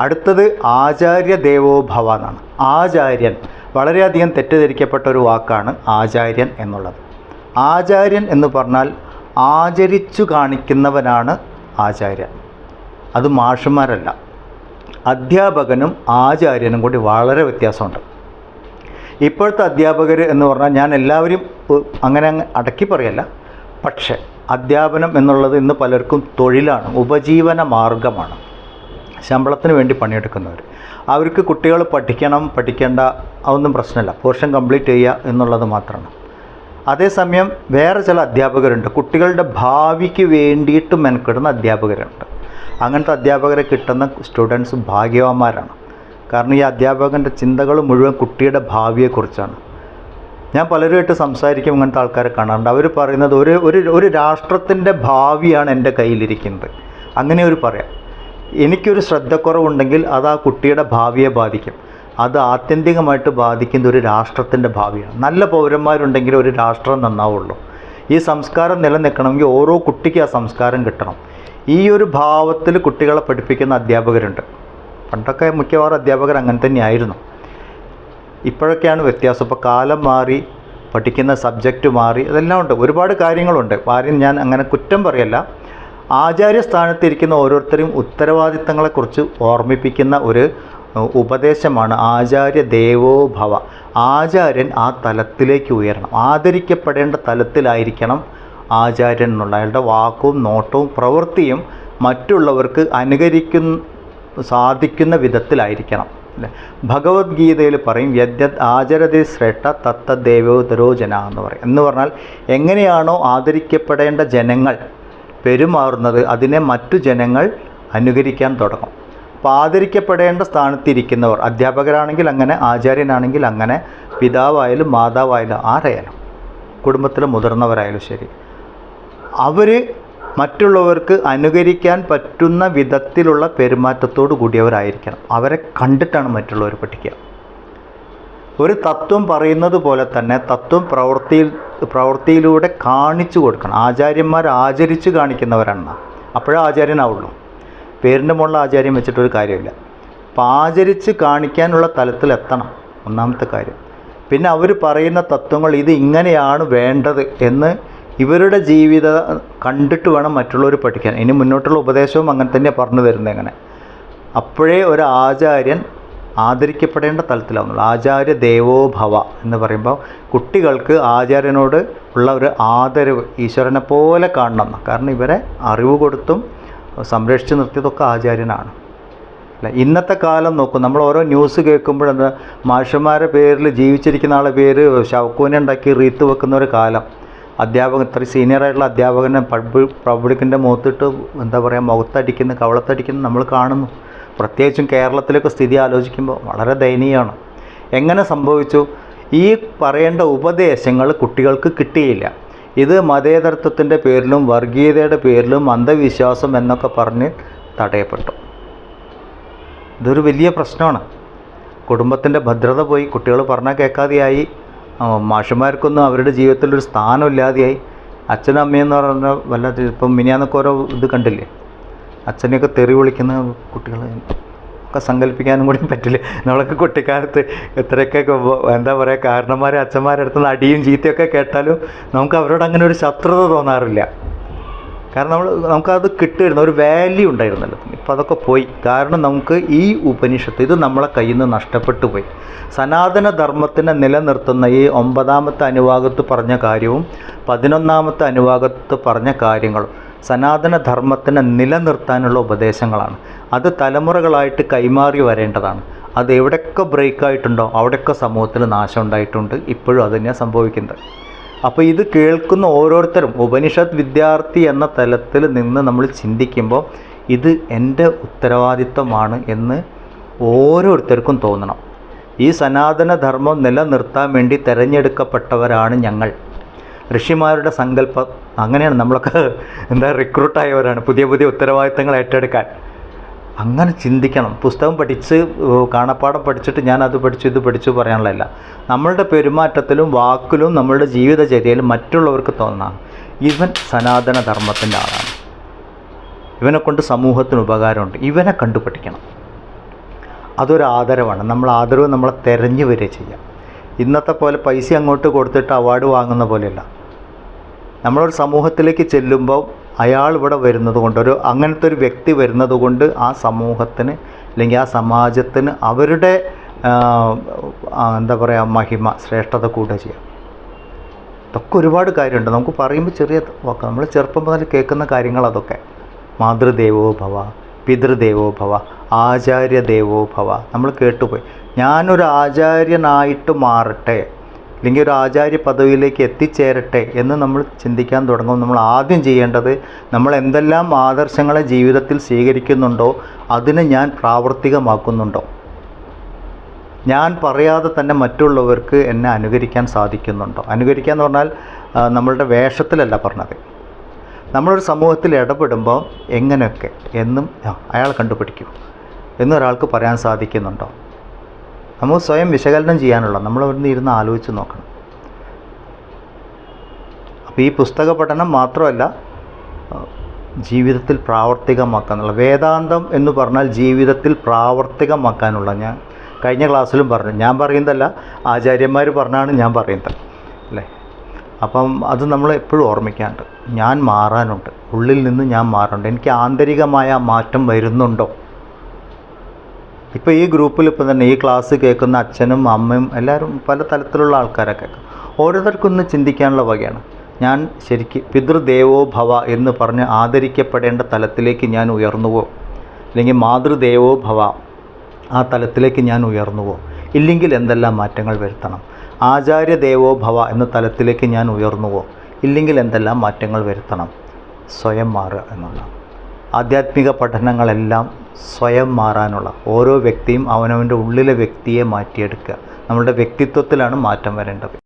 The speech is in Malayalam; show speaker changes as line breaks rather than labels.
അടുത്തത് ആചാര്യ ദേവോ ഭവ എന്നാണ്. ആചാര്യൻ വളരെയധികം തെറ്റിദ്ധരിക്കപ്പെട്ട ഒരു വാക്കാണ് ആചാര്യൻ എന്നുള്ളത്. ആചാര്യൻ എന്ന് പറഞ്ഞാൽ ആചരിച്ചു കാണിക്കുന്നവനാണ് ആചാര്യൻ. അത് മാഷന്മാരല്ല. അധ്യാപകനും ആചാര്യനും കൂടി വളരെ വ്യത്യാസമുണ്ട്. ഇപ്പോഴത്തെ അധ്യാപകർ എന്ന് പറഞ്ഞാൽ ഞാൻ എല്ലാവരും അങ്ങനെ അടക്കി പറയല്ല, പക്ഷേ അധ്യാപനം എന്നുള്ളത് ഇന്ന് പലർക്കും തൊഴിലാണ്, ഉപജീവന മാർഗമാണ്. ശമ്പളത്തിന് വേണ്ടി പണിയെടുക്കുന്നവർ, അവർക്ക് കുട്ടികൾ പഠിക്കേണ്ട അതൊന്നും പ്രശ്നമില്ല, പോർഷൻ കംപ്ലീറ്റ് ചെയ്യുക എന്നുള്ളത് മാത്രമാണ്. അതേസമയം വേറെ ചില അധ്യാപകരുണ്ട്, കുട്ടികളുടെ ഭാവിക്ക് വേണ്ടിയിട്ട് മെനക്കെടുന്ന അധ്യാപകരുണ്ട്. അങ്ങനത്തെ അധ്യാപകരെ കിട്ടുന്ന സ്റ്റുഡൻസ് ഭാഗ്യവാന്മാരാണ്. കാരണം ഈ അധ്യാപകൻ്റെ ചിന്തകൾ മുഴുവൻ കുട്ടിയുടെ ഭാവിയെക്കുറിച്ചാണ്. ഞാൻ പലരുമായിട്ട് സംസാരിക്കും, ഇങ്ങനത്തെ ആൾക്കാരെ കാണാറുണ്ട്. അവർ പറയുന്നത് ഒരു രാഷ്ട്രത്തിൻ്റെ ഭാവിയാണ് എൻ്റെ കയ്യിലിരിക്കുന്നത്, അങ്ങനെ ഒരു പറയാം. എനിക്കൊരു ശ്രദ്ധക്കുറവുണ്ടെങ്കിൽ അത് ആ കുട്ടിയുടെ ഭാവിയെ ബാധിക്കും. അത് ആത്യന്തികമായിട്ട് ബാധിക്കുന്ന ഒരു രാഷ്ട്രത്തിൻ്റെ ഭാവിയാണ്. നല്ല പൗരന്മാരുണ്ടെങ്കിൽ ഒരു രാഷ്ട്രം നന്നാവുള്ളൂ. ഈ സംസ്കാരം നിലനിൽക്കണമെങ്കിൽ ഓരോ കുട്ടിക്ക് ആ സംസ്കാരം കിട്ടണം. ഈ ഒരു ഭാവത്തിൽ കുട്ടികളെ പഠിപ്പിക്കുന്ന അധ്യാപകരുണ്ട്. പണ്ടൊക്കെ മിക്കവാറും അധ്യാപകർ അങ്ങനെ തന്നെയായിരുന്നു. ഇപ്പോഴൊക്കെയാണ് വ്യത്യാസം. ഇപ്പോൾ കാലം മാറി, പഠിക്കുന്ന സബ്ജക്റ്റ് മാറി, അതെല്ലാം ഉണ്ട്, ഒരുപാട് കാര്യങ്ങളുണ്ട്. ആരും ഞാൻ അങ്ങനെ കുറ്റം പറയല്ല. ആചാര്യസ്ഥാനത്തിരിക്കുന്ന ഓരോരുത്തരും ഉത്തരവാദിത്തങ്ങളെക്കുറിച്ച് ഓർമ്മിപ്പിക്കുന്ന ഒരു ഉപദേശമാണ് ആചാര്യ ദേവോ ഭവ. ആചാര്യൻ ആ തലത്തിലേക്ക് ഉയരണം, ആദരിക്കപ്പെടേണ്ട തലത്തിലായിരിക്കണം ആചാര്യൻ എന്നുള്ള. അയാളുടെ വാക്കും നോട്ടവും പ്രവൃത്തിയും മറ്റുള്ളവർക്ക് സാധിക്കുന്ന വിധത്തിലായിരിക്കണം. ഭഗവത്ഗീതയിൽ പറയും യദ്യത് ആചരതി ശ്രേഷ്ഠ തത്തദ്ദേവോത്തരോ ജന എന്ന് പറയും. എന്ന് പറഞ്ഞാൽ എങ്ങനെയാണോ ആദരിക്കപ്പെടേണ്ട ജനങ്ങൾ പെരുമാറുന്നത് അതിനെ മറ്റു ജനങ്ങൾ അനുകരിക്കാൻ തുടങ്ങും. അപ്പോൾ ആദരിക്കപ്പെടേണ്ട സ്ഥാനത്തിരിക്കുന്നവർ, അധ്യാപകരാണെങ്കിൽ അങ്ങനെ, ആചാര്യനാണെങ്കിൽ അങ്ങനെ, പിതാവായാലും മാതാവായാലും ആരായാലും, കുടുംബത്തിലെ മുതിർന്നവരായാലും ശരി, അവർ മറ്റുള്ളവർക്ക് അനുകരിക്കാൻ പറ്റുന്ന വിധത്തിലുള്ള പെരുമാറ്റത്തോടു കൂടിയവരായിരിക്കണം. അവരെ കണ്ടിട്ടാണ് മറ്റുള്ളവർ പഠിക്കുക. ഒരു തത്വം പറയുന്നത് പോലെ തന്നെ തത്വം പ്രവൃത്തിയിലൂടെ കാണിച്ചു കൊടുക്കണം. ആചാര്യന്മാർ ആചരിച്ച് കാണിക്കുന്നവരാണ്, അപ്പോഴേ ആചാര്യനാവുള്ളൂ. പേരിൻ്റെ മുകളിൽ ആചാര്യം വെച്ചിട്ടൊരു കാര്യമില്ല. അപ്പോൾ ആചരിച്ച് കാണിക്കാനുള്ള തലത്തിലെത്തണം, ഒന്നാമത്തെ കാര്യം. പിന്നെ അവർ പറയുന്ന തത്വങ്ങൾ ഇത് ഇങ്ങനെയാണ് വേണ്ടത് എന്ന് ഇവരുടെ ജീവിതം കണ്ടിട്ട് വേണം മറ്റുള്ളവർ പഠിക്കാൻ. ഇനി മുന്നോട്ടുള്ള ഉപദേശവും അങ്ങനെ തന്നെയാണ് പറഞ്ഞു തരുന്നത്. എങ്ങനെ അപ്പോഴേ ഒരു ആചാര്യൻ ആദരിക്കപ്പെടേണ്ട തലത്തിലാവുന്നുള്ളൂ. ആചാര്യ ദേവോ ഭവ എന്ന് പറയുമ്പോൾ കുട്ടികൾക്ക് ആചാര്യനോട് ഉള്ള ഒരു ആദരവ് ഈശ്വരനെ പോലെ കാണണം. കാരണം ഇവരെ അറിവ് കൊടുത്തും സംരക്ഷിച്ച് നിർത്തിയതൊക്കെ ആചാര്യനാണ്. അല്ല, ഇന്നത്തെ കാലം നോക്കും, നമ്മൾ ഓരോ ന്യൂസ് കേൾക്കുമ്പോഴെന്താ മാഷന്മാരുടെ പേരിൽ ജീവിച്ചിരിക്കുന്ന ആളുടെ പേര് ശവക്കൂന ഉണ്ടാക്കി റീത്ത് വെക്കുന്ന ഒരു കാലം. അധ്യാപകൻ, ഇത്ര സീനിയറായിട്ടുള്ള അധ്യാപകനെ പബ്ലിക്കിൻ്റെ മുഖത്തിട്ട് എന്താ പറയുക, മുഖത്തടിക്കുന്ന, കവളത്തടിക്കുന്ന നമ്മൾ കാണുന്നു. പ്രത്യേകിച്ചും കേരളത്തിലൊക്കെ സ്ഥിതി ആലോചിക്കുമ്പോൾ വളരെ ദയനീയമാണ്. എങ്ങനെ സംഭവിച്ചു? ഈ പറയേണ്ട ഉപദേശങ്ങൾ കുട്ടികൾക്ക് കിട്ടിയില്ല. ഇത് മതേതരത്വത്തിൻ്റെ പേരിലും വർഗീയതയുടെ പേരിലും അന്ധവിശ്വാസം എന്നൊക്കെ പറഞ്ഞ് തടയപ്പെട്ടു. ഇതൊരു വലിയ പ്രശ്നമാണ്. കുടുംബത്തിൻ്റെ ഭദ്രത പോയി, കുട്ടികൾ പറഞ്ഞാൽ കേൾക്കാതെയായി, മാഷന്മാർക്കൊന്നും അവരുടെ ജീവിതത്തിലൊരു സ്ഥാനമില്ലാതെയായി. അച്ഛനും അമ്മയെന്ന് പറഞ്ഞാൽ വല്ലാത്ത, ഇപ്പം മിനിയാന്നൊക്കെ ഓരോ ഇത് കണ്ടില്ലേ, അച്ഛനെയൊക്കെ തെറി വിളിക്കുന്ന കുട്ടികൾ ഒക്കെ സങ്കല്പിക്കാനും കൂടി പറ്റില്ല. നമ്മളൊക്കെ കുട്ടിക്കാലത്ത് എത്രയൊക്കെ എന്താ പറയുക, കാരണന്മാരെ അച്ഛന്മാരുടെ അടുത്ത് നിന്ന് അടിയും ചീത്തയൊക്കെ കേട്ടാലും നമുക്ക് അവരോട് അങ്ങനെ ഒരു ശത്രുത തോന്നാറില്ല. കാരണം നമുക്കത് കിട്ടുമായിരുന്നു, ഒരു വാല്യൂ ഉണ്ടായിരുന്നല്ലോ. ഇപ്പോൾ അതൊക്കെ പോയി. കാരണം നമുക്ക് ഈ ഉപനിഷത്ത് ഇത് നമ്മളെ കയ്യിൽ നിന്ന് നഷ്ടപ്പെട്ടു പോയി. സനാതനധർമ്മത്തിനെ നിലനിർത്തുന്ന ഈ 9ാമത്തെ അനുവാദത്ത് പറഞ്ഞ കാര്യവും 11ാമത്തെ അനുവാദത്ത് പറഞ്ഞ കാര്യങ്ങളും സനാതനധർമ്മത്തിനെ നിലനിർത്താനുള്ള ഉപദേശങ്ങളാണ്. അത് തലമുറകളായിട്ട് കൈമാറി വരേണ്ടതാണ്. അത് എവിടെയൊക്കെ ബ്രേക്കായിട്ടുണ്ടോ അവിടെയൊക്കെ സമൂഹത്തിൽ നാശം ഉണ്ടായിട്ടുണ്ട്. ഇപ്പോഴും അത് തന്നെയാണ് സംഭവിക്കുന്നത്. അപ്പോൾ ഇത് കേൾക്കുന്ന ഓരോരുത്തരും ഉപനിഷത്ത് വിദ്യാർത്ഥി എന്ന തലത്തിൽ നിന്ന് നമ്മൾ ചിന്തിക്കുമ്പോൾ ഇത് എൻ്റെ ഉത്തരവാദിത്വമാണ് എന്ന് ഓരോരുത്തർക്കും തോന്നണം. ഈ സനാതനധർമ്മം നിലനിർത്താൻ വേണ്ടി തിരഞ്ഞെടുക്കപ്പെട്ടവരാണ് ഞങ്ങൾ. ഋഷിമാരുടെ സങ്കല്പം അങ്ങനെയാണ്. നമ്മളൊക്കെ റിക്രൂട്ടായവരാണ് പുതിയ പുതിയ ഉത്തരവാദിത്തങ്ങൾ ഏറ്റെടുക്കാൻ. അങ്ങനെ ചിന്തിക്കണം. പുസ്തകം പഠിച്ച് കാണപ്പാഠം പഠിച്ചിട്ട് ഞാൻ അത് പഠിച്ചു ഇത് പഠിച്ചു പറയാനുള്ളതല്ല. നമ്മളുടെ പെരുമാറ്റത്തിലും വാക്കിലും നമ്മളുടെ ജീവിതചര്യയിലും മറ്റുള്ളവർക്ക് തോന്നാം ഇവൻ സനാതന ധർമ്മത്തിൻ്റെ ആളാണ്, ഇവനെ കൊണ്ട് സമൂഹത്തിന് ഉപകാരമുണ്ട്, ഇവനെ കണ്ടു പഠിക്കണം. അതൊരു ആദരവാണ്. നമ്മൾ ആദരവ് നമ്മളെ തിരഞ്ഞു വരിക ചെയ്യാം. ഇന്നത്തെ പോലെ പൈസ അങ്ങോട്ട് കൊടുത്തിട്ട് അവാർഡ് വാങ്ങുന്ന പോലെയല്ല. നമ്മളൊരു സമൂഹത്തിലേക്ക് ചെല്ലുമ്പോൾ അയാൾ ഇവിടെ വരുന്നത് കൊണ്ട്, അങ്ങനത്തെ ഒരു വ്യക്തി വരുന്നത് കൊണ്ട് ആ സമൂഹത്തിന് അല്ലെങ്കിൽ ആ സമാജത്തിന് അവരുടെ എന്താ പറയുക മഹിമ ശ്രേഷ്ഠത കൂടുക ചെയ്യാം. ഇതൊക്കെ ഒരുപാട് കാര്യമുണ്ട്. നമുക്ക് പറയുമ്പോൾ ചെറിയ വാക്ക്, നമ്മൾ ചെറുപ്പം മുതൽ കേൾക്കുന്ന കാര്യങ്ങൾ അതൊക്കെ. മാതൃദേവോ ഭവ, പിതൃദേവോ ഭവ, ആചാര്യദേവോ ഭവ. നമ്മൾ കേട്ടുപോയി. ഞാനൊരു ആചാര്യനായിട്ട് മാറട്ടെ അല്ലെങ്കിൽ ഒരു ആചാര്യ പദവിയിലേക്ക് എത്തിച്ചേരട്ടെ എന്ന് നമ്മൾ ചിന്തിക്കാൻ തുടങ്ങും. നമ്മൾ ആദ്യം ചെയ്യേണ്ടത് നമ്മൾ എന്തെല്ലാം ആദർശങ്ങളെ ജീവിതത്തിൽ സ്വീകരിക്കുന്നുണ്ടോ അതിനെ ഞാൻ പ്രാവർത്തികമാക്കുന്നുണ്ടോ, ഞാൻ പറയാതെ തന്നെ മറ്റുള്ളവർക്ക് എന്നെ അനുകരിക്കാൻ സാധിക്കുന്നുണ്ടോ. അനുകരിക്കുക എന്ന് പറഞ്ഞാൽ നമ്മളുടെ വേഷത്തിലല്ല പറഞ്ഞത്. നമ്മളൊരു സമൂഹത്തിൽ ഇടപെടുമ്പോൾ എങ്ങനെയൊക്കെ എന്നും അയാൾ കണ്ടുപിടിക്കും എന്നൊരാൾക്ക് പറയാൻ സാധിക്കുന്നുണ്ടോ. നമ്മൾ സ്വയം വിശകലനം ചെയ്യാനുള്ള, നമ്മൾ അവിടുന്ന് ഇരുന്ന് ആലോചിച്ച് നോക്കണം. അപ്പോൾ ഈ പുസ്തക പഠനം മാത്രമല്ല ജീവിതത്തിൽ പ്രാവർത്തികമാക്കാനുള്ള, വേദാന്തം എന്ന് പറഞ്ഞാൽ ജീവിതത്തിൽ പ്രാവർത്തികമാക്കാനുള്ള. ഞാൻ കഴിഞ്ഞ ക്ലാസ്സിലും പറഞ്ഞു, ഞാൻ പറയുന്നതല്ല ആചാര്യന്മാർ പറഞ്ഞാണ് ഞാൻ പറയുന്നത് അല്ലേ. അപ്പം അത് നമ്മൾ എപ്പോഴും ഓർമ്മിക്കാണ്ട്, ഞാൻ മാറാനുണ്ട്, ഉള്ളിൽ നിന്ന് ഞാൻ മാറുന്നുണ്ട്, എനിക്ക് ആന്തരികമായ മാറ്റം വരുന്നുണ്ടോ. ഇപ്പോൾ ഈ ഗ്രൂപ്പിൽ ഇപ്പം തന്നെ ഈ ക്ലാസ് കേൾക്കുന്ന അച്ഛനും അമ്മയും എല്ലാവരും പല തലത്തിലുള്ള ആൾക്കാരൊക്കെ ഓരോരുത്തർക്കൊന്ന് ചിന്തിക്കാനുള്ള വകയാണ്. ഞാൻ ശരിക്ക് പിതൃദേവോ ഭവ എന്ന് പറഞ്ഞ് ആദരിക്കപ്പെടേണ്ട തലത്തിലേക്ക് ഞാൻ ഉയർന്നുവോ, അല്ലെങ്കിൽ മാതൃദേവോ ഭവ ആ തലത്തിലേക്ക് ഞാൻ ഉയർന്നുവോ, ഇല്ലെങ്കിൽ എന്തെല്ലാം മാറ്റങ്ങൾ വരുത്തണം. ആചാര്യദേവോ ഭവ എന്ന തലത്തിലേക്ക് ഞാൻ ഉയർന്നുവോ, ഇല്ലെങ്കിൽ എന്തെല്ലാം മാറ്റങ്ങൾ വരുത്തണം. സ്വയം മാറുക എന്നുള്ള ആധ്യാത്മിക പഠനങ്ങളെല്ലാം സ്വയം മാറാനുള്ള, ഓരോ വ്യക്തിയും അവനവൻ്റെ ഉള്ളിലെ വ്യക്തിയെ മാറ്റിയെടുക്കുക. നമ്മളുടെ വ്യക്തിത്വത്തിലാണ് മാറ്റം വരേണ്ടത്.